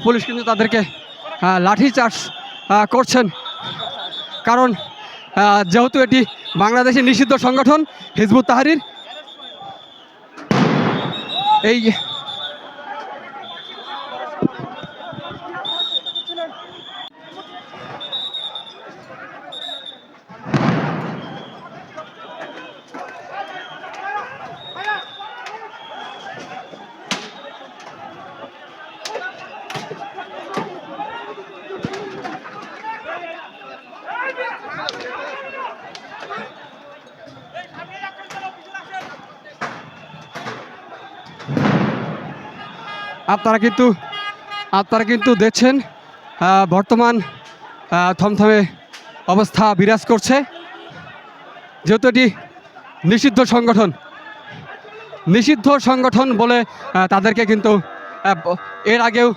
Police কিন্তু তাদেরকে লাঠিচার্জ করছেন, কারণ যেহেতু এটি বাংলাদেশের নিষিদ্ধ সংগঠন হিজবুত তাহরির। এই আপনারা কিন্তু দেখছেন বর্তমান থমথমে অবস্থা বিরাজ করছে, যেহেতু এটি নিষিদ্ধ সংগঠন বলে তাদেরকে কিন্তু এর আগেও